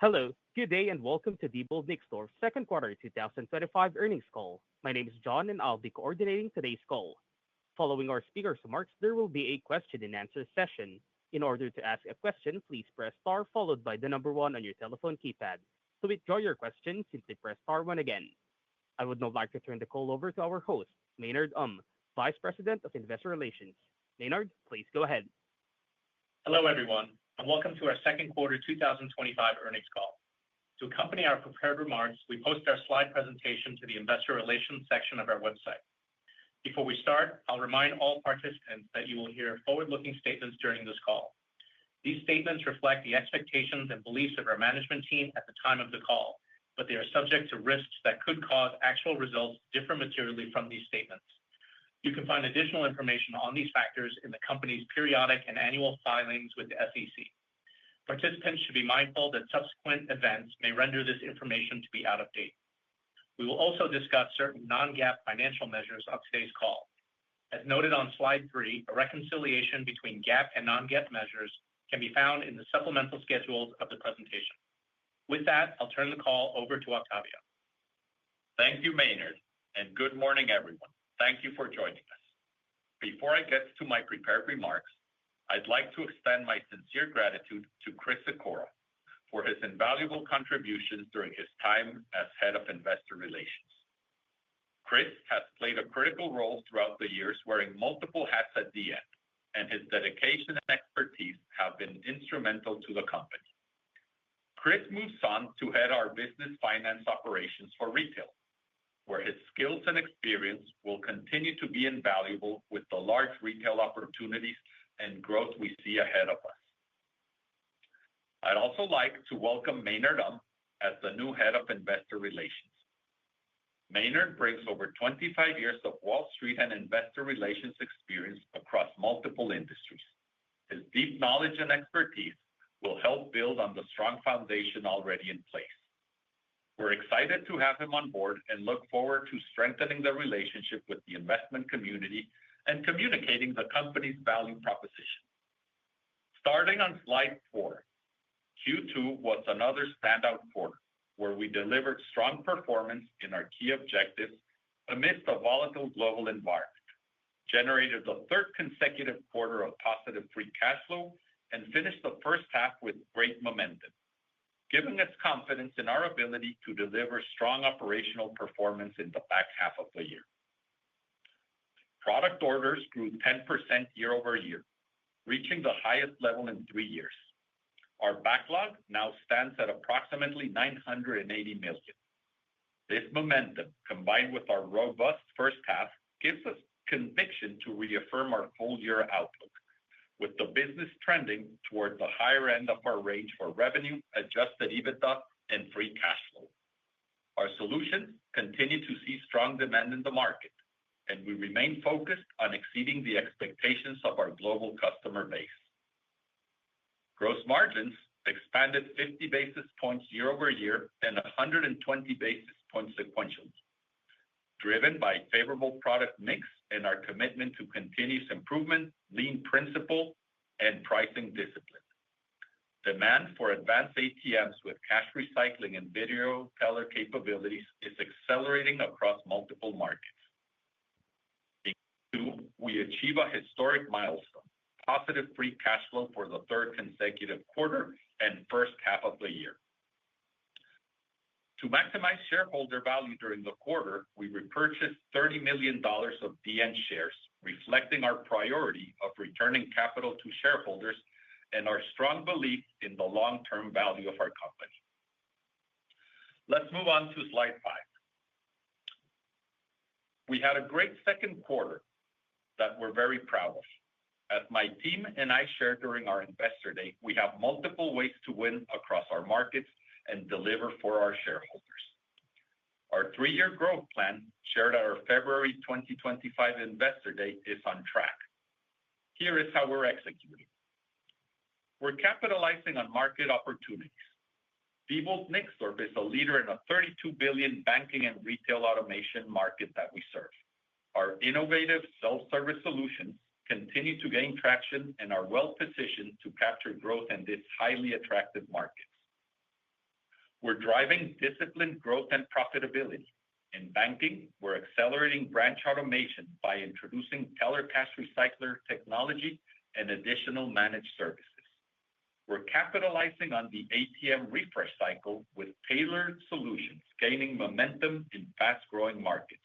Hello, good day, and welcome to Diebold Nixdorf second quarter 2025 earnings call. My name is John, and I'll be coordinating today's call. Following our speaker's remarks, there will be a question and answer session. In order to ask a question, please press star followed by the number one on your telephone keypad. To withdraw your question, simply press star one again. I would now like to turn the call over to our host, Maynard Vice President of Investor Relations. Maynard, please go ahead. Hello, everyone, and welcome to our second quarter 2025 earnings call. To accompany our prepared remarks, we post our slide presentation to the Investor Relations section of our website. Before we start, I'll remind all participants that you will hear forward-looking statements during this call. These statements reflect the expectations and beliefs of our management team at the time of the call, but they are subject to risks that could cause actual results to differ materially from these statements. You can find additional information on these factors in the company's periodic and annual filings with the SEC. Participants should be mindful that subsequent events may render this information to be out of date. We will also discuss certain non-GAAP financial measures on today's call. As noted on slide 3, a reconciliation between GAAP and non-GAAP measures can be found in the supplemental schedules of the presentation. With that, I'll turn the call over to Octavio. Thank you, Maynard, and good morning, everyone. Thank you for joining us. Before I get to my prepared remarks, I'd like to extend my sincere gratitude to Chris Sikora for his invaluable contributions during his time as Head of Investor Relations. Chris has played a critical role throughout the years, wearing multiple hats at DN, and his dedication and expertise have been instrumental to the company. Chris moves on to head our business finance operations for retail, where his skills and experience will continue to be invaluable with the large retail opportunities and growth we see ahead of us. I'd also like to welcome Maynard as the new Head of Investor Relations. Maynard brings over 25 years of Wall Street and investor relations experience across multiple industries. His deep knowledge and expertise will help build on the strong foundation already in place. We're excited to have him on board and look forward to strengthening the relationship with the investment community and communicating the company's value proposition. Starting on slide 4, Q2 was another standout quarter where we delivered strong performance in our key objectives amidst a volatile global environment, generated the third consecutive quarter of positive free cash flow, and finished the first half with great momentum, giving us confidence in our ability to deliver strong operational performance in the back half of the year. Product orders grew 10% year-over-year, reaching the highest level in 3 years. Our backlog now stands at approximately $980 million. This momentum, combined with our robust first half, gives us conviction to reaffirm our full-year outlook, with the business trending toward the higher end of our range for revenue, adjusted EBITDA, and free cash flow. Our solutions continue to see strong demand in the market, and we remain focused on exceeding the expectations of our global customer base. Gross margins expanded 50 basis points year-over-year and 120 basis points sequentially, driven by favorable product mix and our commitment to continuous improvement, lean principle, and pricing discipline. Demand for advanced ATMs with cash recycling and video teller capabilities is accelerating across multiple markets. In Q2, we achieve a historic milestone, positive free cash flow for the third consecutive quarter and first half of the year. To maximize shareholder value during the quarter, we repurchased $30 million of DN shares, reflecting our priority of returning capital to shareholders and our strong belief in the long-term value of our company. Let's move on to slide 5. We had a great second quarter that we're very proud of. As my team and I shared during our Investor Day, we have multiple ways to win across our markets and deliver for our shareholders. Our 3-year growth plan, shared at our February 2025 Investor Day, is on track. Here is how we're executing. We're capitalizing on market opportunities. Diebold Nixdorf is a leader in a $32 billion banking and retail automation market that we serve. Our innovative self-service solutions continue to gain traction and are well-positioned to capture growth in this highly attractive market. We're driving disciplined growth and profitability. In banking, we're accelerating branch automation by introducing teller cash recycler technology and additional managed services. We're capitalizing on the ATM refresh cycle with tailored solutions, gaining momentum in fast-growing markets.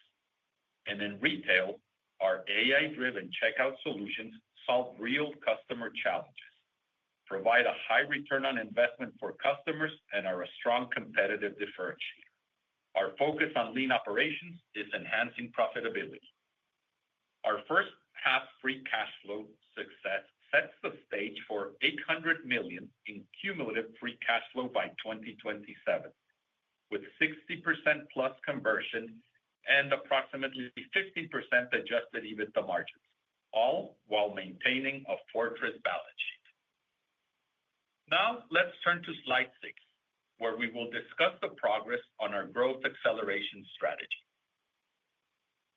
And in retail, our AI-driven checkout solutions solve real customer challenges, provide a high return on investment for customers, and are a strong competitive differentiator. Our focus on lean operations is enhancing profitability. Our first half free cash flow success sets the stage for $800 million in cumulative free cash flow by 2027, with 60% plus conversion and approximately 15% adjusted EBITDA margins, all while maintaining a fortress balance sheet. Now, let's turn to slide 6, where we will discuss the progress on our growth acceleration strategy.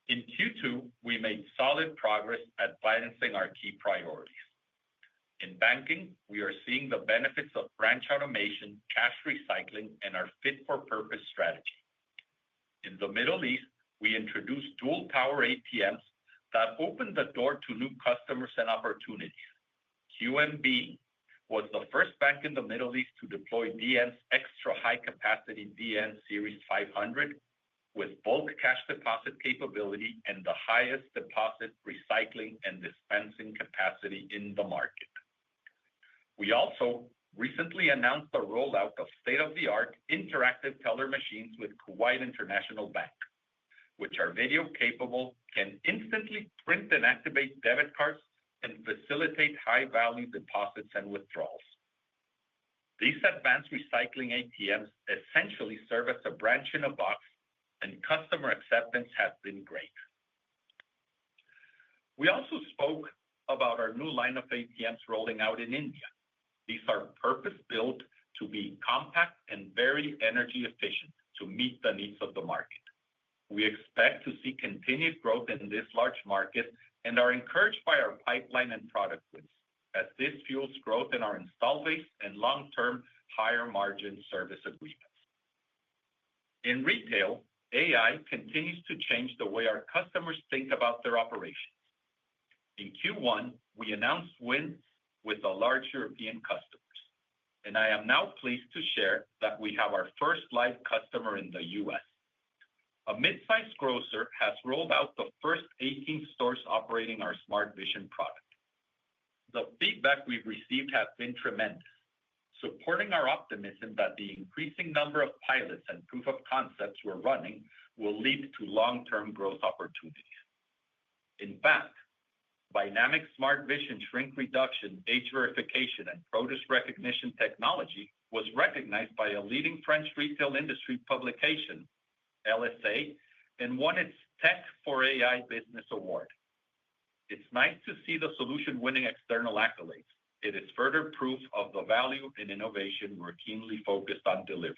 In Q2, we made solid progress advancing our key priorities. In banking, we are seeing the benefits of branch automation, cash recycling, and our fit-for-purpose strategy. In the Middle East, we introduced dual power ATMs that opened the door to new customers and opportunities. QNB was the first bank in the Middle East to deploy DN's extra high-capacity DN Series 500 with bulk cash deposit capability and the highest deposit recycling and dispensing capacity in the market. We also recently announced the rollout of state-of-the-art interactive teller machines with Kuwait International Bank, which are video capable, can instantly print and activate debit cards, and facilitate high-value deposits and withdrawals. These advanced recycling ATMs essentially serve as a branch in a box, and customer acceptance has been great. We also spoke about our new line of ATMs rolling out in India. These are purpose-built to be compact and very energy efficient to meet the needs of the market. We expect to see continued growth in this large market and are encouraged by our pipeline and product wins, as this fuels growth in our install base and long-term higher margin service agreements. In retail, AI continues to change the way our customers think about their operations. In Q1, we announced wins with a large European customers, and I am now pleased to share that we have our first live customer in the U.S. A mid-sized grocer has rolled out the first 18 stores operating our Smart Vision product. The feedback we've received has been tremendous, supporting our optimism that the increasing number of pilots and proof of concepts we're running will lead to long-term growth opportunities. In fact, Dynamic Smart Vision shrink reduction, age verification, and produce recognition technology was recognized by a leading French retail industry publication, LSA, and won its Tech for AI Business Award. It's nice to see the solution winning external accolades. It is further proof of the value and innovation we're keenly focused on delivering.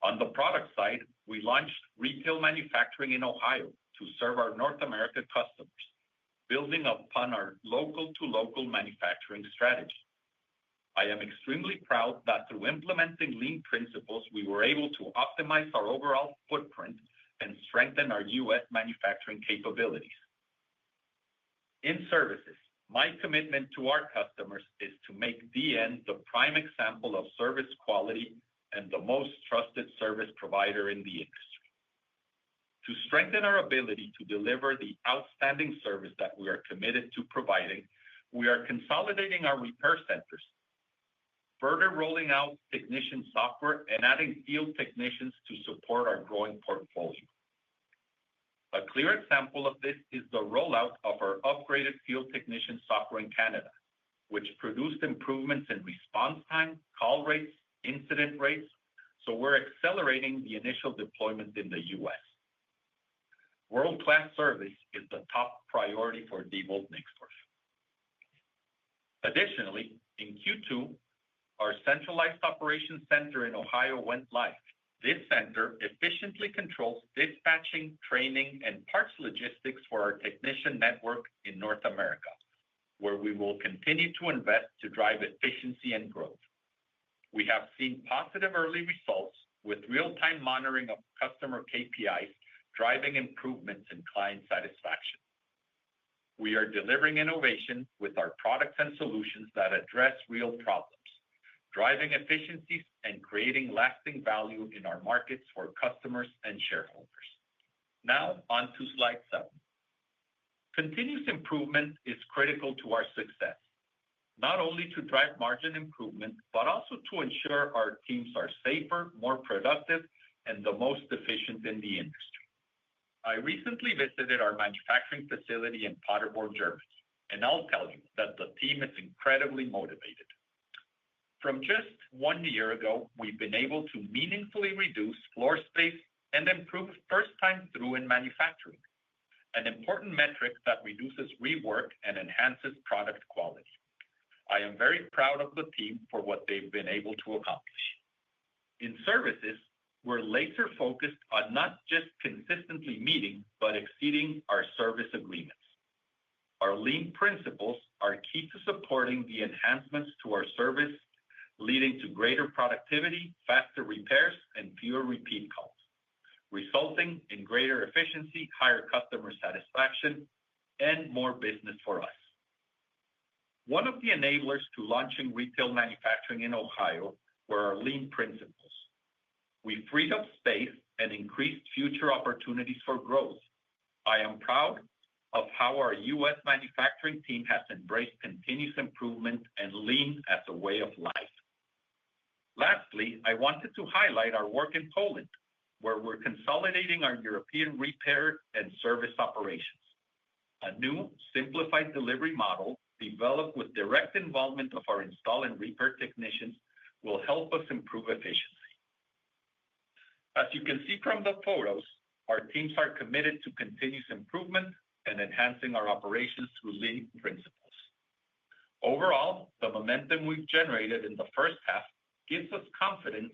On the product side, we launched retail manufacturing in Ohio to serve our North America customers, building upon our local-to-local manufacturing strategy. I am extremely proud that through implementing lean principles, we were able to optimize our overall footprint and strengthen our U.S. manufacturing capabilities. In services, my commitment to our customers is to make DN the prime example of service quality and the most trusted service provider in the industry. To strengthen our ability to deliver the outstanding service that we are committed to providing, we are consolidating our repair centers, further rolling out technician software, and adding field technicians to support our growing portfolio. A clear example of this is the rollout of our upgraded field technician software in Canada, which produced improvements in response time, call rates, incident rates, so we're accelerating the initial deployment in the U.S. World-class service is the top priority for Diebold Nixdorf. Additionally, in Q2, our centralized operations center in Ohio went live. This center efficiently controls dispatching, training, and parts logistics for our technician network in North America, where we will continue to invest to drive efficiency and growth. We have seen positive early results with real-time monitoring of customer KPIs, driving improvements in client satisfaction. We are delivering innovation with our products and solutions that address real problems, driving efficiencies and creating lasting value in our markets for customers and shareholders. Now, on to slide 7. Continuous improvement is critical to our success, not only to drive margin improvement, but also to ensure our teams are safer, more productive, and the most efficient in the industry. I recently visited our manufacturing facility in Paderborn, Germany, and I'll tell you that the team is incredibly motivated. From just 1 year ago, we've been able to meaningfully reduce floor space and improve first time through in manufacturing, an important metric that reduces rework and enhances product quality. I am very proud of the team for what they've been able to accomplish. In services, we're laser focused on not just consistently meeting, but exceeding our service agreements. Our lean principles are key to supporting the enhancements to our service, leading to greater productivity, faster repairs, and fewer repeat calls, resulting in greater efficiency, higher customer satisfaction, and more business for us. One of the enablers to launching retail manufacturing in Ohio were our lean principles. We freed up space and increased future opportunities for growth. I am proud of how our U.S. manufacturing team has embraced continuous improvement and lean as a way of life. Lastly, I wanted to highlight our work in Poland, where we're consolidating our European repair and service operations. A new simplified delivery model developed with direct involvement of our install and repair technicians will help us improve efficiency. As you can see from the photos, our teams are committed to continuous improvement and enhancing our operations through lean principles. Overall, the momentum we've generated in the first half gives us confidence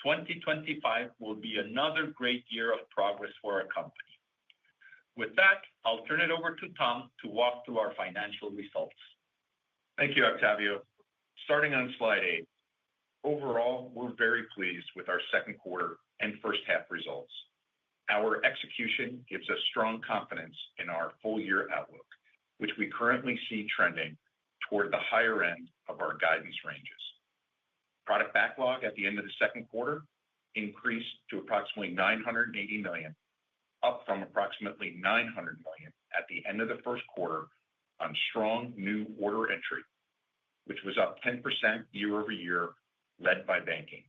2025 will be another great year of progress for our company. With that, I'll turn it over to Tom to walk through our financial results. Thank you, Octavio. Starting on slide 8. Overall, we're very pleased with our second quarter and first half results. Our execution gives us strong confidence in our full year outlook, which we currently see trending toward the higher end of our guidance ranges. Product backlog at the end of the second quarter increased to approximately $980 million, up from approximately $900 million at the end of the first quarter on strong new order entry, which was up 10% year over year, led by banking.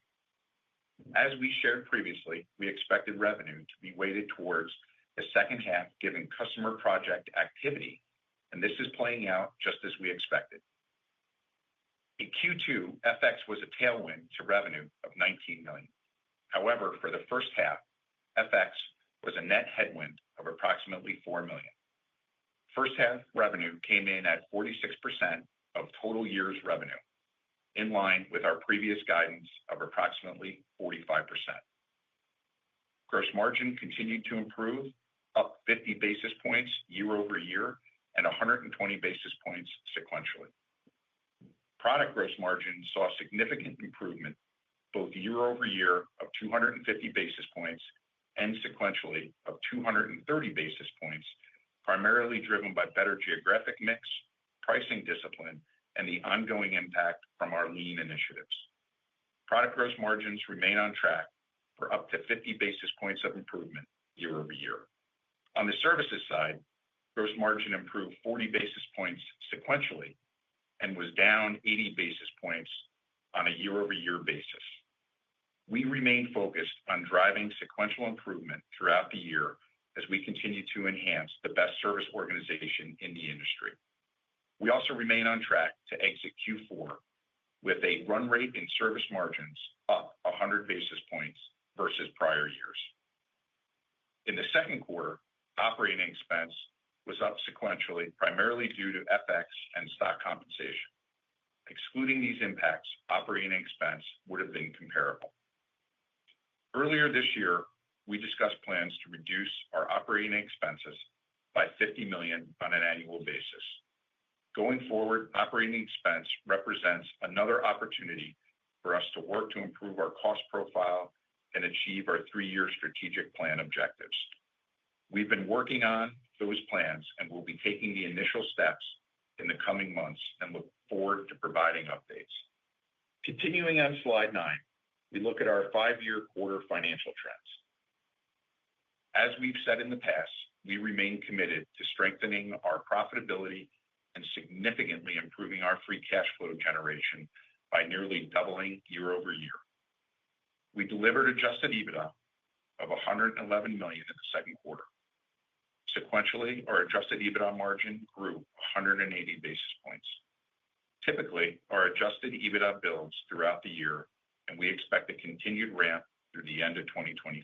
As we shared previously, we expected revenue to be weighted towards the second half given customer project activity, and this is playing out just as we expected. In Q2, FX was a tailwind to revenue of $19 million. However, for the first half, FX was a net headwind of approximately $4 million. First half revenue came in at 46% of total year's revenue, in line with our previous guidance of approximately 45%. Gross margin continued to improve, up 50 basis points year over year and 120 basis points sequentially. Product gross margin saw significant improvement both year over year of 250 basis points and sequentially of 230 basis points, primarily driven by better geographic mix, pricing discipline, and the ongoing impact from our lean initiatives. Product gross margins remain on track for up to 50 basis points of improvement year over year. On the services side, gross margin improved 40 basis points sequentially and was down 80 basis points on a year over year basis. We remain focused on driving sequential improvement throughout the year as we continue to enhance the best service organization in the industry. We also remain on track to exit Q4 with a run rate in service margins up 100 basis points versus prior years. In the second quarter, operating expense was up sequentially, primarily due to FX and stock compensation. Excluding these impacts, operating expense would have been comparable. Earlier this year, we discussed plans to reduce our operating expenses by $50 million on an annual basis. Going forward, operating expense represents another opportunity for us to work to improve our cost profile and achieve our three-year strategic plan objectives. We've been working on those plans and will be taking the initial steps in the coming months and look forward to providing updates. Continuing on slide 9, we look at our 5-year quarter financial trends. As we've said in the past, we remain committed to strengthening our profitability and significantly improving our free cash flow generation by nearly doubling year over year. We delivered adjusted EBITDA of $111 million in the second quarter. Sequentially, our adjusted EBITDA margin grew 180 basis points. Typically, our adjusted EBITDA builds throughout the year, and we expect a continued ramp through the end of 2025.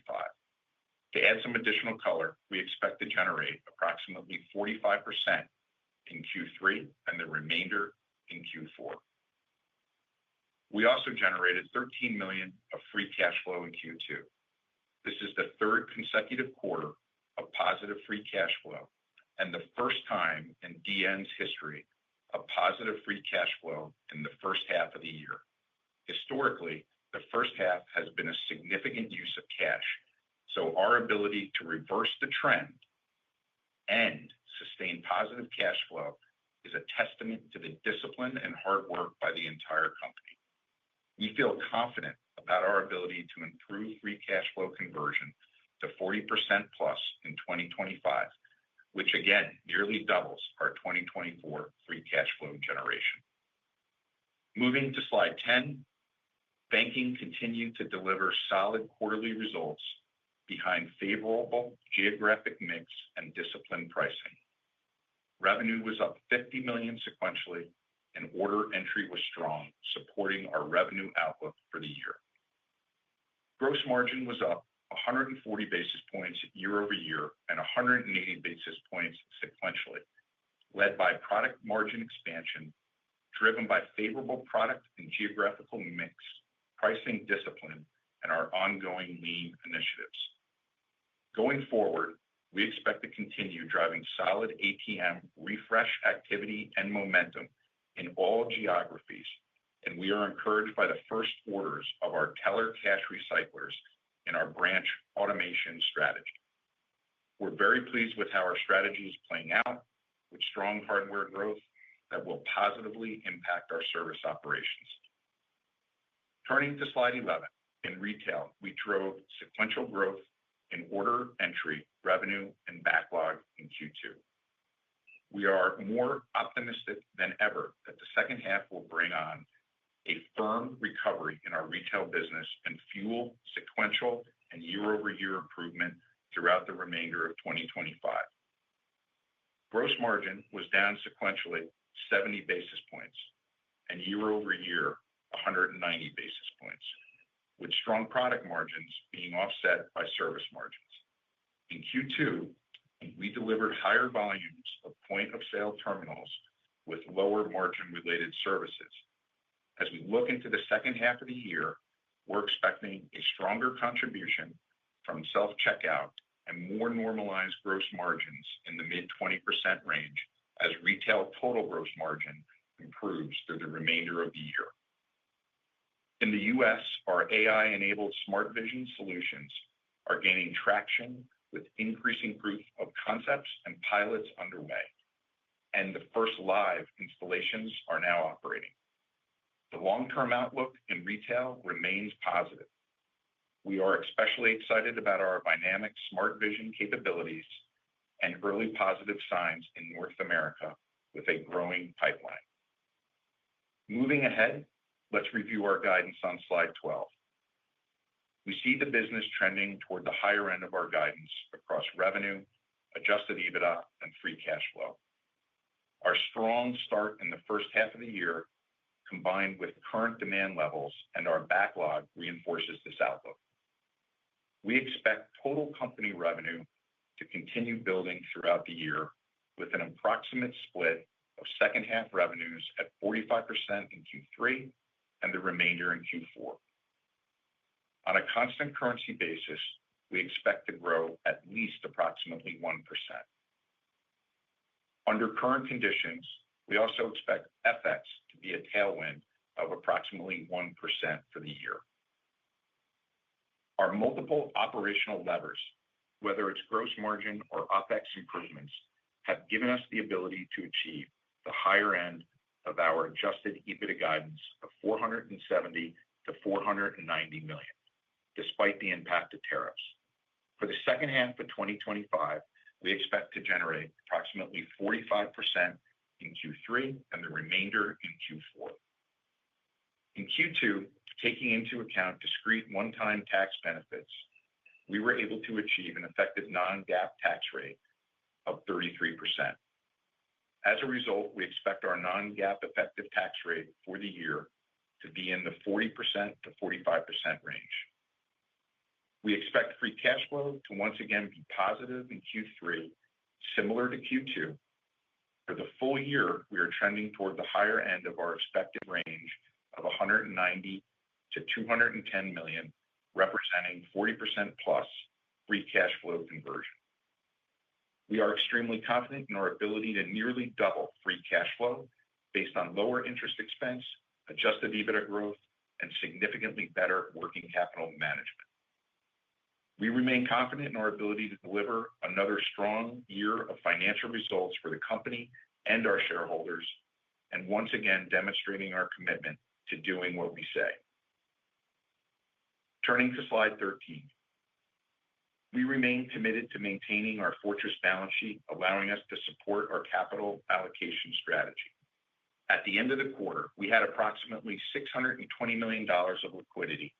To add some additional color, we expect to generate approximately 45% in Q3 and the remainder in Q4. We also generated $13 million of free cash flow in Q2. This is the third consecutive quarter of positive free cash flow and the first time in DN's history of positive free cash flow in the first half of the year. Historically, the first half has been a significant use of cash, so our ability to reverse the trend and sustain positive cash flow is a testament to the discipline and hard work by the entire company. We feel confident about our ability to improve free cash flow conversion to 40% plus in 2025, which again nearly doubles our 2024 free cash flow generation. Moving to slide 10, banking continued to deliver solid quarterly results behind favorable geographic mix and disciplined pricing. Revenue was up $50 million sequentially, and order entry was strong, supporting our revenue outlook for the year. Gross margin was up 140 basis points year over year and 180 basis points sequentially, led by product margin expansion, driven by favorable product and geographical mix, pricing discipline, and our ongoing lean initiatives. Going forward, we expect to continue driving solid ATM refresh activity and momentum in all geographies, and we are encouraged by the first orders of our teller cash recyclers in our branch automation strategy. We're very pleased with how our strategy is playing out, with strong hardware growth that will positively impact our service operations. Turning to slide 11, in retail, we drove sequential growth in order entry, revenue, and backlog in Q2. We are more optimistic than ever that the second half will bring on a firm recovery in our retail business and fuel sequential and year-over-year improvement throughout the remainder of 2025. Gross margin was down sequentially 70 basis points and year-over-year 190 basis points, with strong product margins being offset by service margins. In Q2, we delivered higher volumes of point-of-sale terminals with lower margin-related services. As we look into the second half of the year, we're expecting a stronger contribution from self-checkout and more normalized gross margins in the mid-20% range as retail total gross margin improves through the remainder of the year. In the U.S., our AI-enabled smart vision solutions are gaining traction with increasing proof of concepts and pilots underway, and the first live installations are now operating. The long-term outlook in retail remains positive. We are especially excited about our dynamic smart vision capabilities and early positive signs in North America with a growing pipeline. Moving ahead, let's review our guidance on slide 12. We see the business trending toward the higher end of our guidance across revenue, adjusted EBITDA, and free cash flow. Our strong start in the first half of the year, combined with current demand levels and our backlog, reinforces this outlook. We expect total company revenue to continue building throughout the year with an approximate split of second half revenues at 45% in Q3 and the remainder in Q4. On a constant currency basis, we expect to grow at least approximately 1%. Under current conditions, we also expect FX to be a tailwind of approximately 1% for the year. Our multiple operational levers, whether it's gross margin or OpEx improvements, have given us the ability to achieve the higher end of our adjusted EBITDA guidance of $470 to $490 million, despite the impact of tariffs. For the second half of 2025, we expect to generate approximately 45% in Q3 and the remainder in Q4. In Q2, taking into account discrete one-time tax benefits, we were able to achieve an effective non-GAAP tax rate of 33%. As a result, we expect our non-GAAP effective tax rate for the year to be in the 40% to 45% range. We expect free cash flow to once again be positive in Q3, similar to Q2. For the full year, we are trending toward the higher end of our expected range of $190 to $210 million, representing 40% plus free cash flow conversion. We are extremely confident in our ability to nearly double free cash flow based on lower interest expense, adjusted EBITDA growth, and significantly better working capital management. We remain confident in our ability to deliver another strong year of financial results for the company and our shareholders, and once again demonstrating our commitment to doing what we say. Turning to slide 13. We remain committed to maintaining our fortress balance sheet, allowing us to support our capital allocation strategy. At the end of the quarter, we had approximately $620 million of liquidity,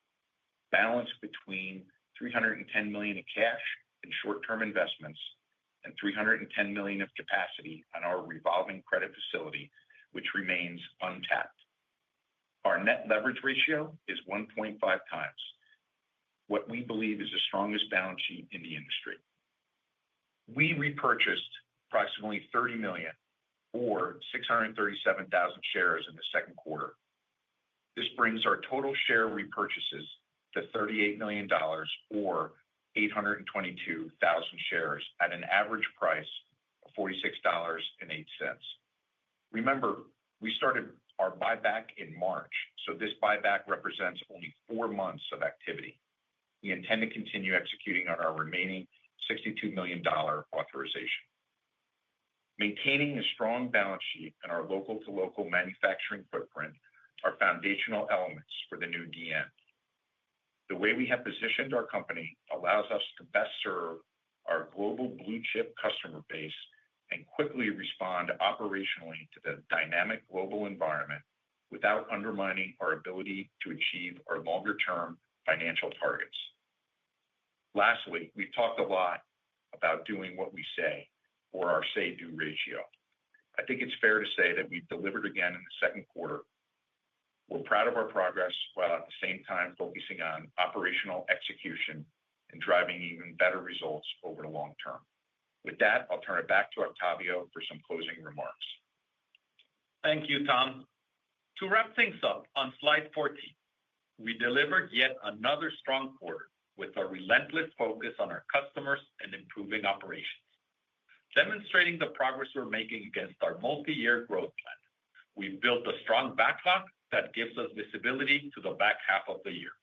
balanced between $310 million in cash and short-term investments, and $310 million of capacity on our revolving credit facility, which remains untapped. Our net leverage ratio is 1.5 times, what we believe is the strongest balance sheet in the industry. We repurchased approximately $30 million or 637,000 shares in the second quarter. This brings our total share repurchases to $38 million or 822,000 shares at an average price of $46.08. Remember, we started our buyback in March, so this buyback represents only 4 months of activity. We intend to continue executing on our remaining $62 million authorization. Maintaining a strong balance sheet and our local-to-local manufacturing footprint are foundational elements for the new DN. The way we have positioned our company allows us to best serve our global blue-chip customer base and quickly respond operationally to the dynamic global environment without undermining our ability to achieve our longer-term financial targets. Lastly, we've talked a lot about doing what we say, or our say-do ratio. I think it's fair to say that we've delivered again in the second quarter. We're proud of our progress while at the same time focusing on operational execution and driving even better results over the long term. With that, I'll turn it back to Octavio for some closing remarks. Thank you, Tom. To wrap things up on slide 14, we delivered yet another strong quarter with a relentless focus on our customers and improving operations. Demonstrating the progress we're making against our multi-year growth plan, we've built a strong backlog that gives us visibility to the back half of the year.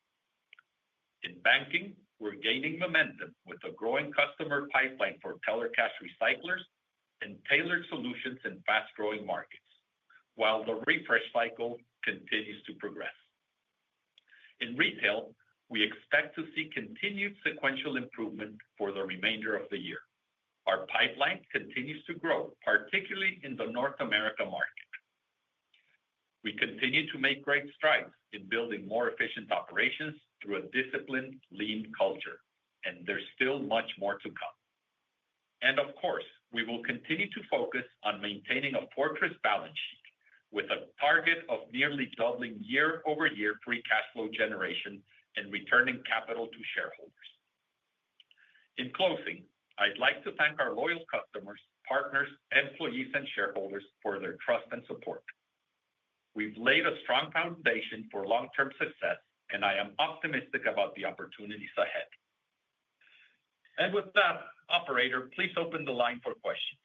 In banking, we're gaining momentum with a growing customer pipeline for teller cash recyclers and tailored solutions in fast-growing markets, while the refresh cycle continues to progress. In retail, we expect to see continued sequential improvement for the remainder of the year. Our pipeline continues to grow, particularly in the North America market. We continue to make great strides in building more efficient operations through a disciplined, lean culture, and there's still much more to come. And of course, we will continue to focus on maintaining a fortress balance sheet with a target of nearly doubling year-over-year free cash flow generation and returning capital to shareholders. In closing, I'd like to thank our loyal customers, partners, employees, and shareholders for their trust and support. We've laid a strong foundation for long-term success, and I am optimistic about the opportunities ahead. And with that, operator, please open the line for questions.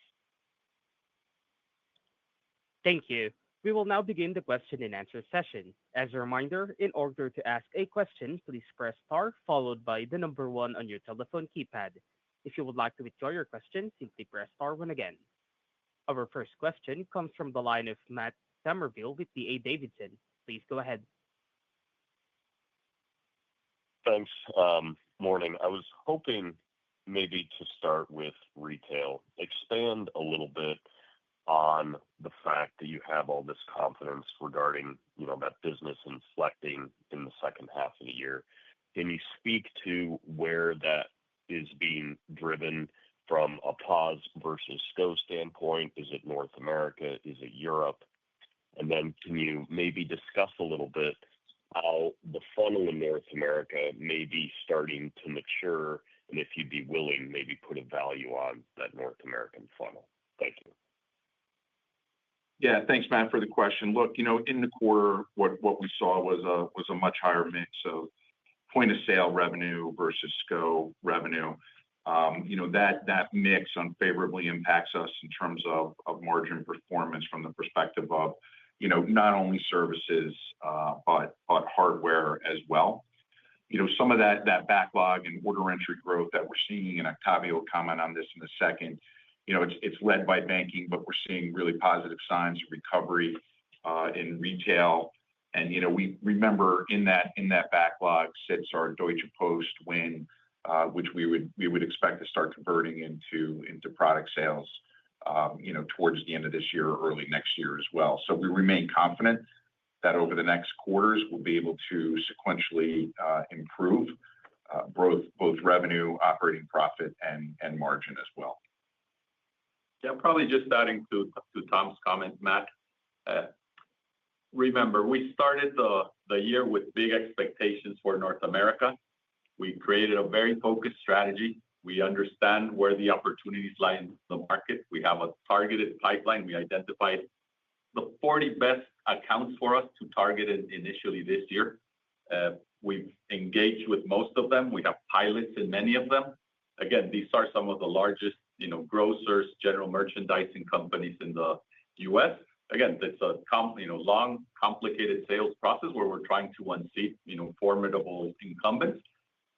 Thank you. We will now begin the question and answer session. As a reminder, in order to ask a question, please press star followed by the number one on your telephone keypad. If you would like to withdraw your question, simply press star one again. Our first question comes from the line of Matt Somerville with D.A. Davidson. Please go ahead. Thanks. Morning. I was hoping maybe to start with retail. Expand a little bit on the fact that you have all this confidence regarding, that business inflecting in the second half of the year. Can you speak to where that is being driven from a pause versus SCO standpoint? Is it North America? Is it Europe? And then can you maybe discuss a little bit how the funnel in North America may be starting to mature, and if you'd be willing, maybe put a value on that North American funnel? Thank you. Yeah, thanks, Matt, for the question. Look, in the quarter, what we saw was a much higher mix of point of sale revenue versus SCO revenue. That mix unfavorably impacts us in terms of margin performance from the perspective of, not only services, but hardware as well. Some of that backlog and order entry growth that we're seeing, and Octavio will comment on this in a second, it's led by banking, but we're seeing really positive signs of recovery in retail. And, we remember in that backlog sits our Deutsche Post win, which we would expect to start converting into product sales, towards the end of this year or early next year as well. So we remain confident that over the next quarters, we'll be able to sequentially improve both revenue, operating profit, and margin as well. Yeah, probably just adding to Tom's comment, Matt. Remember, we started the year with big expectations for North America. We created a very focused strategy. We understand where the opportunities lie in the market. We have a targeted pipeline. We identified the 40 best accounts for us to target initially this year. We've engaged with most of them. We have pilots in many of them. Again, these are some of the largest, grocers, general merchandising companies in the U.S. Again, it's a long, complicated sales process where we're trying to unseat, formidable incumbents.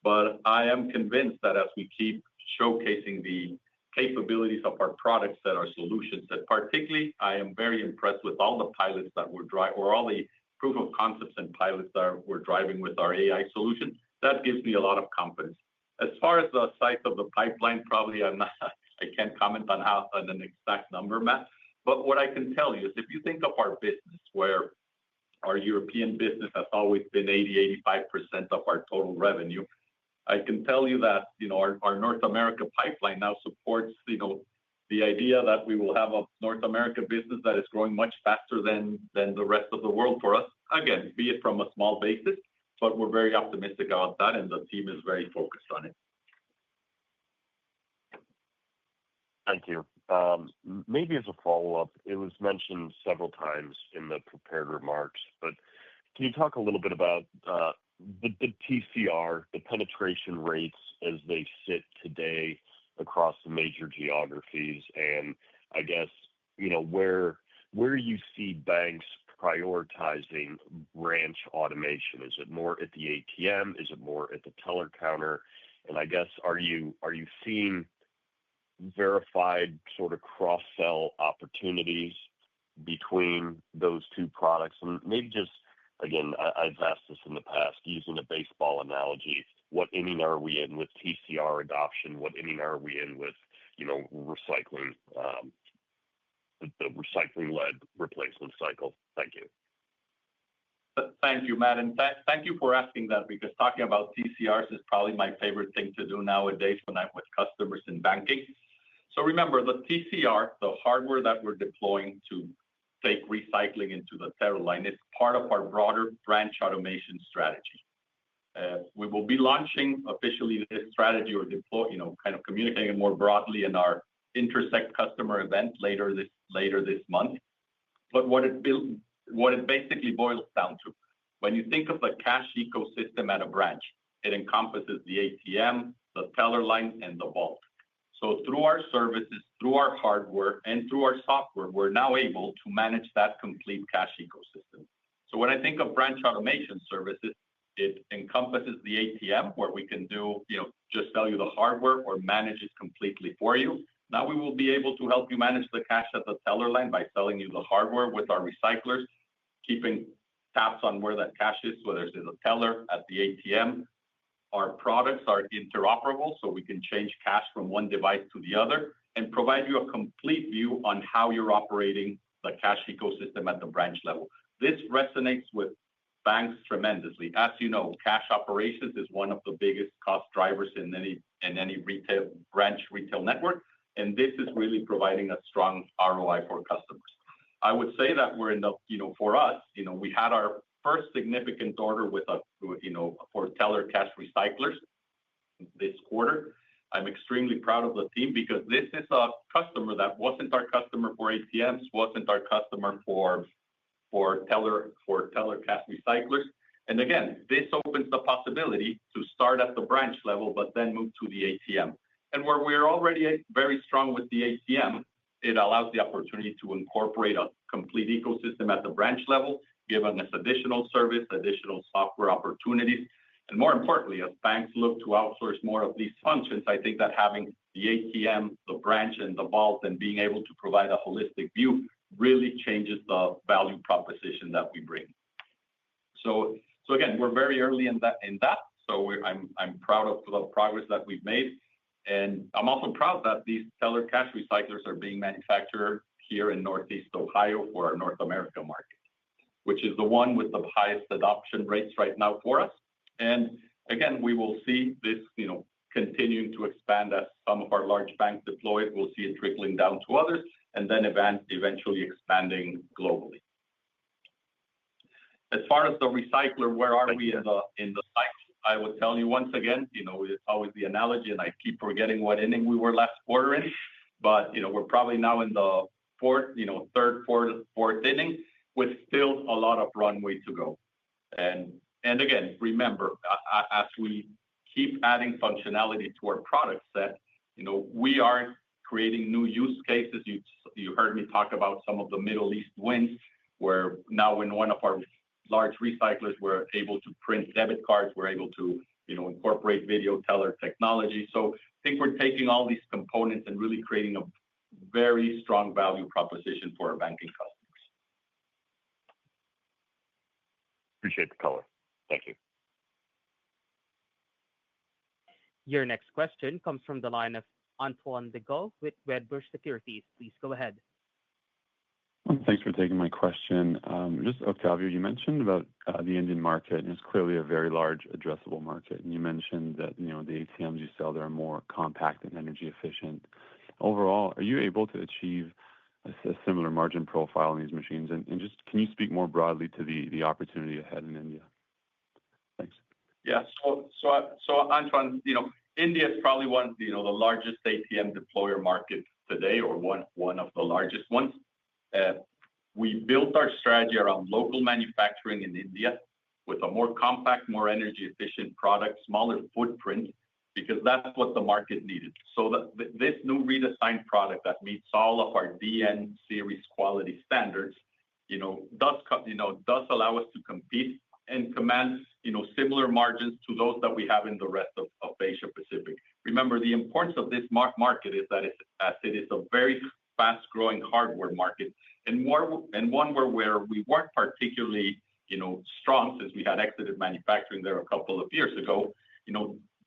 But I am convinced that as we keep showcasing the capabilities of our products and our solutions, that particularly I am very impressed with all the pilots that we're driving, or all the proof of concepts and pilots that we're driving with our AI solution. That gives me a lot of confidence. As far as the size of the pipeline, probably I can't comment on an exact number, Matt. But what I can tell you is if you think of our business, where our European business has always been 80-85% of our total revenue, I can tell you that our North America pipeline now supports the idea that we will have a North America business that is growing much faster than the rest of the world for us. Again, be it from a small basis, but we're very optimistic about that, and the team is very focused on it. Thank you. Maybe as a follow-up, it was mentioned several times in the prepared remarks, but can you talk a little bit about the TCR, the penetration rates as they sit today across the major geographies, and I guess, where you see banks prioritizing branch automation? Is it more at the ATM? Is it more at the teller counter? And I guess, are you seeing verified sort of cross-sell opportunities between those two products? And maybe just, again, I've asked this in the past, using a baseball analogy, what inning are we in with TCR adoption? What inning are we in with, recycling, the recycling-led replacement cycle? Thank you. Thank you, Matt. And thank you for asking that, because talking about TCRs is probably my favorite thing to do nowadays when I'm with customers in banking. So remember, the TCR, the hardware that we're deploying to take recycling into the teller line, is part of our broader branch automation strategy. We will be launching officially this strategy, or deploy, kind of communicating it more broadly in our Intersect customer event later this month. But what it basically boils down to, when you think of the cash ecosystem at a branch, it encompasses the ATM, the teller line, and the vault. So through our services, through our hardware, and through our software, we're now able to manage that complete cash ecosystem. So when I think of branch automation services, it encompasses the ATM where we can do, just sell you the hardware or manage it completely for you. Now we will be able to help you manage the cash at the teller line by selling you the hardware with our recyclers, keeping tabs on where that cash is, whether it's a teller at the ATM. Our products are interoperable, so we can change cash from one device to the other and provide you a complete view on how you're operating the cash ecosystem at the branch level. This resonates with banks tremendously. As you know, cash operations is one of the biggest cost drivers in any retail network, and this is really providing a strong ROI for customers. I would say that we're in the, for us, we had our first significant order with for teller cash recyclers this quarter. I'm extremely proud of the team because this is a customer that wasn't our customer for ATMs, wasn't our customer for teller cash recyclers. And again, this opens the possibility to start at the branch level, but then move to the ATM. And where we're already very strong with the ATM, it allows the opportunity to incorporate a complete ecosystem at the branch level, giving us additional service, additional software opportunities. And more importantly, as banks look to outsource more of these functions, I think that having the ATM, the branch, and the vault, and being able to provide a holistic view really changes the value proposition that we bring. So again, we're very early in that. So I'm proud of the progress that we've made. And I'm also proud that these teller cash recyclers are being manufactured here in Northeast Ohio for our North America market, which is the one with the highest adoption rates right now for us. And again, we will see this, continuing to expand as some of our large banks deploy it. We'll see it trickling down to others, and then eventually expanding globally. As far as the recycler, where are we in the cycle? I would tell you once again, it's always the analogy, and I keep forgetting what inning we were last quarter in, but we're probably now in the fourth inning with still a lot of runway to go. And again, remember, as we keep adding functionality to our product set, we are creating new use cases. You heard me talk about some of the Middle East wins, where now in one of our large recyclers, we're able to print debit cards. We're able to, incorporate video teller technology. So I think we're taking all these components and really creating a very strong value proposition for our banking customers. Appreciate the color. Thank you. Your next question comes from the line of Antoine Degault with Wedbush Securities. Please go ahead. Thanks for taking my question. Just Octavio, you mentioned about the Indian market, and it's clearly a very large addressable market. And you mentioned that the ATMs you sell there are more compact and energy efficient. Overall, are you able to achieve a similar margin profile in these machines? And just can you speak more broadly to the opportunity ahead in India? Thanks. Yeah. So Antoine, India is probably one of the largest ATM deployer markets today, or one of the largest ones. We built our strategy around local manufacturing in India with a more compact, more energy efficient product, smaller footprint, because that's what the market needed. So this new redesigned product that meets all of our DN series quality standards, does allow us to compete and command, similar margins to those that we have in the rest of Asia Pacific. Remember, the importance of this market is that it is a very fast-growing hardware market, and one where we weren't particularly, strong since we had exited manufacturing there a couple of years ago.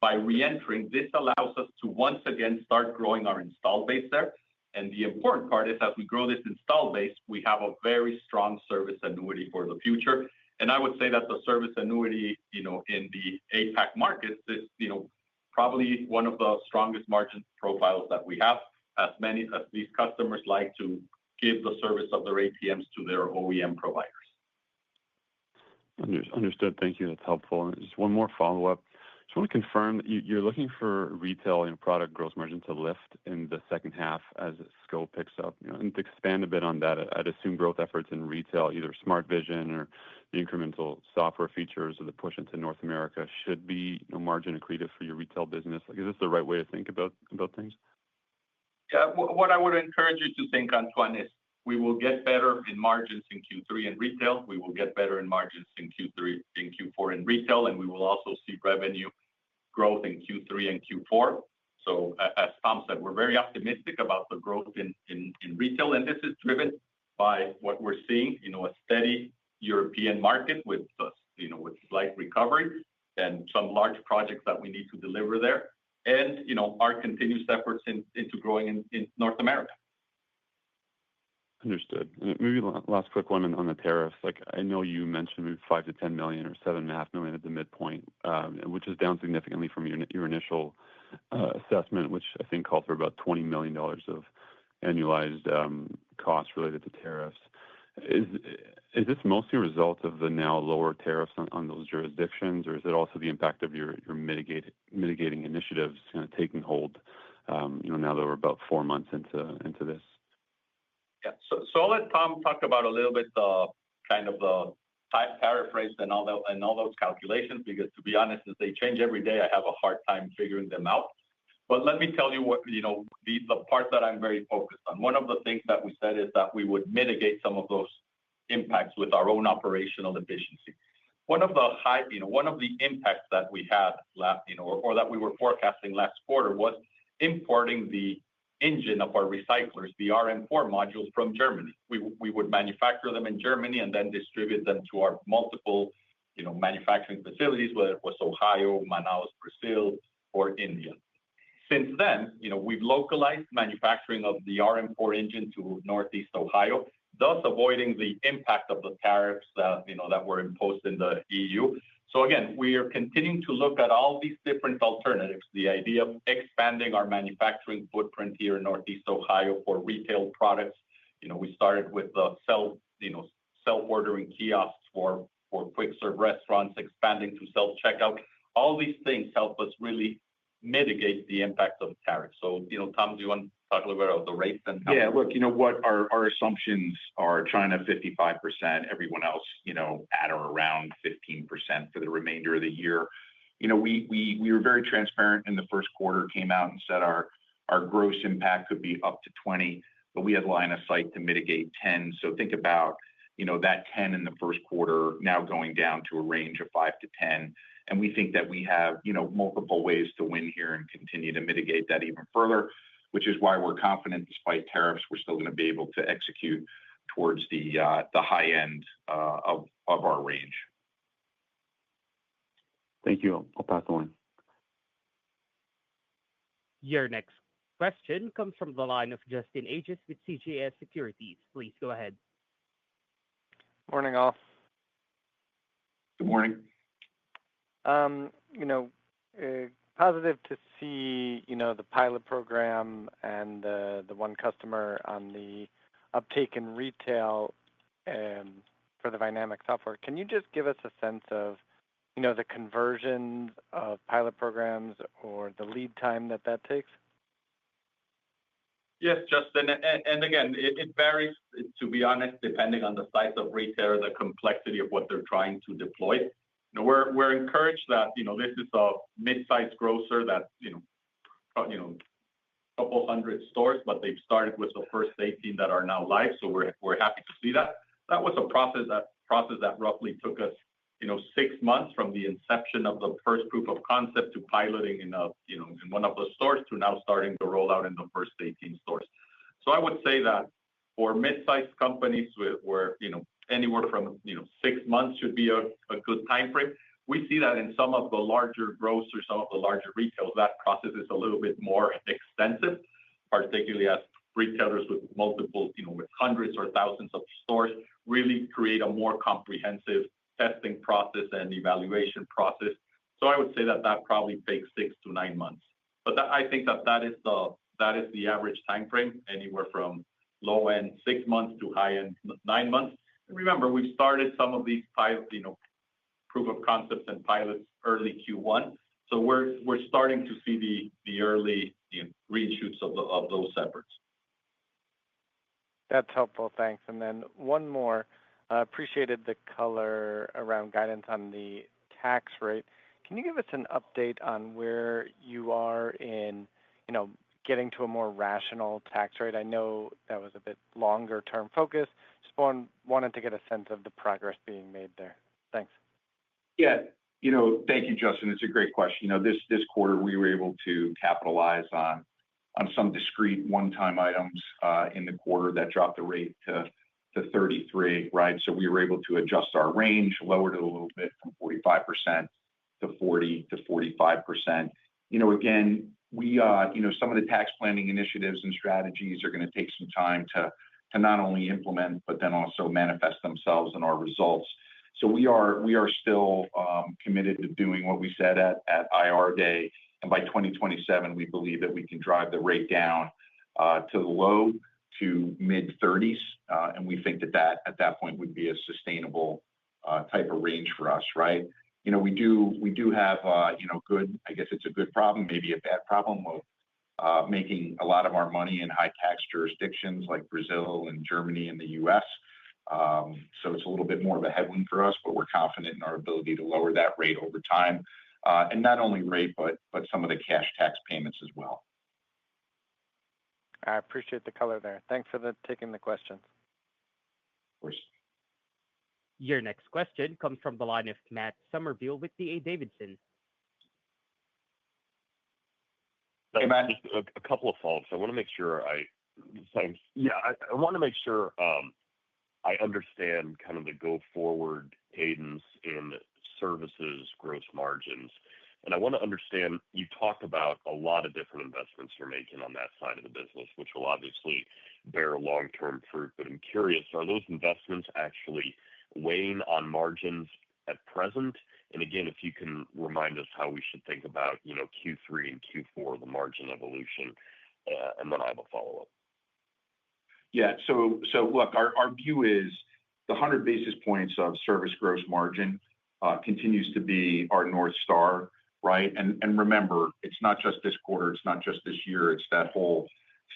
By re-entering, this allows us to once again start growing our install base there. And the important part is, as we grow this install base, we have a very strong service annuity for the future. And I would say that the service annuity, in the APAC markets is, probably one of the strongest margin profiles that we have, as many as these customers like to give the service of their ATMs to their OEM providers. Understood. Thank you. That's helpful. And just one more follow-up. Just want to confirm that you're looking for retail product gross margin to lift in the second half as scope picks up. And to expand a bit on that, I'd assume growth efforts in retail, either smart vision or the incremental software features or the push into North America, should be margin accretive for your retail business. Is this the right way to think about things? Yeah, what I would encourage you to think, Antoine, is we will get better in margins in Q3 in retail. We will get better in margins in Q4 in retail, and we will also see revenue growth in Q3 and Q4. So as Tom said, we're very optimistic about the growth in retail, and this is driven by what we're seeing, a steady European market with slight recovery and some large projects that we need to deliver there, and our continuous efforts into growing in North America. Understood. Maybe last quick one on the tariffs. I know you mentioned maybe $5 to $10 million or $7.5 million at the midpoint, which is down significantly from your initial assessment, which I think called for about $20 million of annualized costs related to tariffs. Is this mostly a result of the now lower tariffs on those jurisdictions, or is it also the impact of your mitigating initiatives kind of taking hold now that we're about 4 months into this? Yeah. So I'll let Tom talk about a little bit the kind of the tariff rates and all those calculations, because to be honest, as they change every day, I have a hard time figuring them out. But let me tell you what, the part that I'm very focused on. One of the things that we said is that we would mitigate some of those impacts with our own operational efficiency. One of the impacts that we had or that we were forecasting last quarter was importing the engine of our recyclers, the RM4 modules from Germany. We would manufacture them in Germany and then distribute them to our multiple, manufacturing facilities, whether it was Ohio, Manaus, Brazil, or India. Since then, we've localized manufacturing of the RM4 engine to Northeast Ohio, thus avoiding the impact of the tariffs that were imposed in the EU. So again, we are continuing to look at all these different alternatives. The idea of expanding our manufacturing footprint here in Northeast Ohio for retail products. We started with the self-ordering kiosks for quick serve restaurants, expanding to self-checkout. All these things help us really mitigate the impact of tariffs. So, Tom, do you want to talk a little bit about the rates? Yeah, look, what our assumptions are: China 55%, everyone else, at or around 15% for the remainder of the year. We were very transparent in the first quarter, came out and said our gross impact could be up to 20, but we had line of sight to mitigate 10. So think about, that 10 in the first quarter now going down to a range of 5 to 10. And we think that we have, multiple ways to win here and continue to mitigate that even further, which is why we're confident, despite tariffs, we're still going to be able to execute towards the high end of our range. Thank you. I'll pass the line. Your next question comes from the line of Justin Ages with CJS Securities. Please go ahead. Morning, all. Good morning. Positive to see, the pilot program and the one customer on the uptake in retail for the Vynamic software. Can you just give us a sense of, the conversion of pilot programs or the lead time that takes? Yes, Justin. And again, it varies, to be honest, depending on the size of retailer, the complexity of what they're trying to deploy. We're encouraged that, this is a mid-sized grocer that, couple hundred stores, but they've started with the first 18 that are now live. So we're happy to see that. That was a process that roughly took us, 6 months from the inception of the first proof of concept to piloting in one of the stores to now starting to roll out in the first 18 stores. So I would say that for mid-sized companies where, anywhere from 6 months should be a good time frame. We see that in some of the larger grocers, some of the larger retailers, that process is a little bit more extensive, particularly as retailers with multiple, with hundreds or thousands of stores really create a more comprehensive testing process and evaluation process. So I would say that probably takes 6 to 9 months. But I think that is the average time frame, anywhere from low end 6 months to high end 9 months. And remember, we've started some of these pilots, proof of concepts and pilots early Q1. So we're starting to see the early green shoots of those efforts. That's helpful. Thanks. And then one more. Appreciated the color around guidance on the tax rate. Can you give us an update on where you are in, getting to a more rational tax rate? I know that was a bit longer term focus. Just wanted to get a sense of the progress being made there. Thanks. Yeah, thank you, Justin. It's a great question. This quarter we were able to capitalize on some discrete one-time items in the quarter that dropped the rate to 33, right? So we were able to adjust our range, lowered it a little bit from 45% to 40 to 45%. Again, some of the tax planning initiatives and strategies are going to take some time to not only implement, but then also manifest themselves in our results. So we are still committed to doing what we said at IR Day. And by 2027, we believe that we can drive the rate down to the low to mid 30s. And we think that at that point would be a sustainable type of range for us, right? We do have, good, I guess it's a good problem, maybe a bad problem of making a lot of our money in high tax jurisdictions like Brazil and Germany and the US. So it's a little bit more of a headwind for us, but we're confident in our ability to lower that rate over time. And not only rate, but some of the cash tax payments as well. I appreciate the color there. Thanks for taking the questions. Of course. Your next question comes from the line of Matt Somerville with D.A. Davidson. Hey, Matt. Just a couple of follow-ups. I want to make sure I want to make sure I understand kind of the go-forward cadence in services gross margins. And I want to understand, you talked about a lot of different investments you're making on that side of the business, which will obviously bear long-term fruit. But I'm curious, are those investments actually weighing on margins at present? And again, if you can remind us how we should think about, Q3 and Q4, the margin evolution, and then I have a follow-up. Yeah. So look, our view is the 100 basis points of service gross margin continues to be our North Star, right? And remember, it's not just this quarter, it's not just this year, it's that whole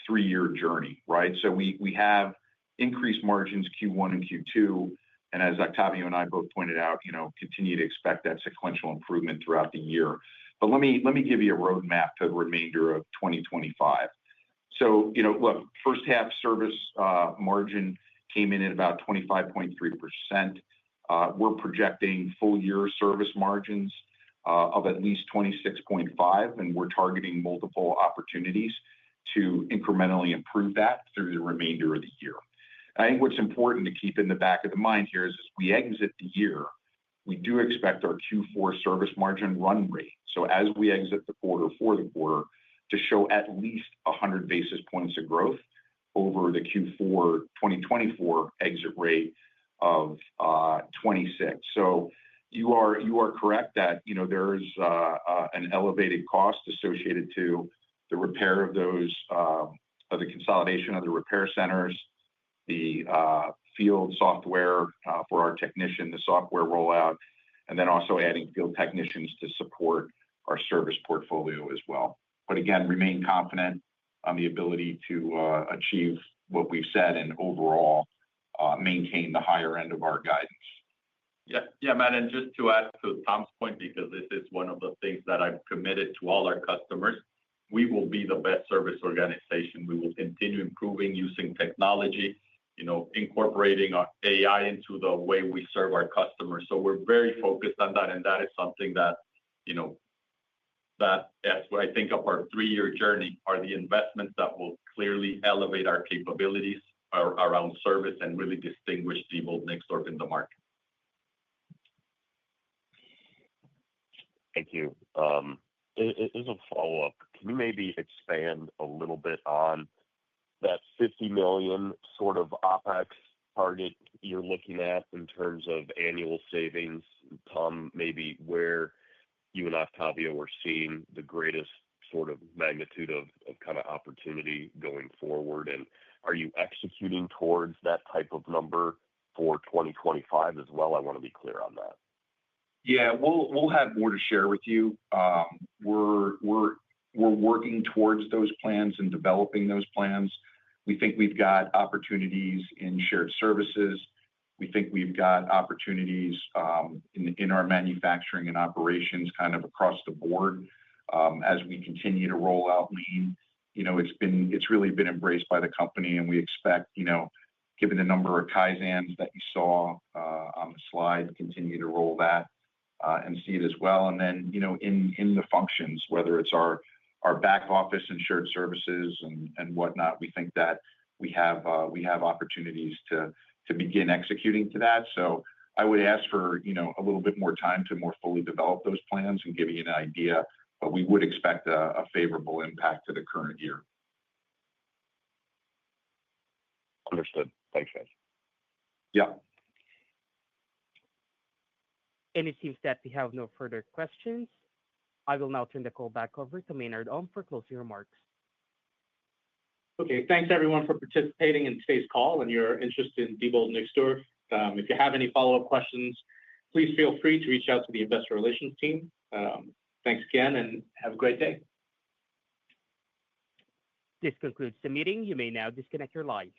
3-year journey, right? So we have increased margins Q1 and Q2, and as Octavio and I both pointed out, continue to expect that sequential improvement throughout the year. But let me give you a roadmap to the remainder of 2025. So, look, first half service margin came in at about 25.3%. We're projecting full year service margins of at least 26.5%, and we're targeting multiple opportunities to incrementally improve that through the remainder of the year. I think what's important to keep in the back of the mind here is as we exit the year, we do expect our Q4 service margin run rate. So as we exit the quarter for the quarter, to show at least 100 basis points of growth over the Q4 2024 exit rate of 26. So you are correct that there's an elevated cost associated to the repair of those of the consolidation of the repair centers, the field software for our technician, the software rollout, and then also adding field technicians to support our service portfolio as well. But again, remain confident on the ability to achieve what we've said and overall maintain the higher end of our guidance. Yeah, Matt, and just to add to Tom's point, because this is one of the things that I've committed to all our customers, we will be the best service organization. We will continue improving using technology, incorporating our AI into the way we serve our customers. So we're very focused on that, and that is something that, that as I think of our 3-year journey, are the investments that will clearly elevate our capabilities around service and really distinguish Diebold Nixdorf in the market. Thank you. As a follow-up, can you maybe expand a little bit on that $50 million sort of OpEx target you're looking at in terms of annual savings? Tom, maybe where you and Octavio are seeing the greatest sort of magnitude of kind of opportunity going forward, and are you executing towards that type of number for 2025 as well? I want to be clear on that. Yeah, we'll have more to share with you. We're working towards those plans and developing those plans. We think we've got opportunities in shared services. We think we've got opportunities in our manufacturing and operations kind of across the board as we continue to roll out lean it's really been embraced by the company, and we expect, given the number of Kaizens that you saw on the slide, continue to roll that and see it as well. And then, in the functions, whether it's our back office and shared services and whatnot, we think that we have opportunities to begin executing to that. So I would ask for, a little bit more time to more fully develop those plans and give you an idea, but we would expect a favorable impact to the current year. Understood. Thanks, guys. Yeah. And it seems that we have no further questions. I will now turn the call back over to Maynard for closing remarks. Okay, thanks everyone for participating in today's call and your interest in Diebold Nixdorf. If you have any follow-up questions, please feel free to reach out to the investor relations team. Thanks again and have a great day. This concludes the meeting. You may now disconnect your lines.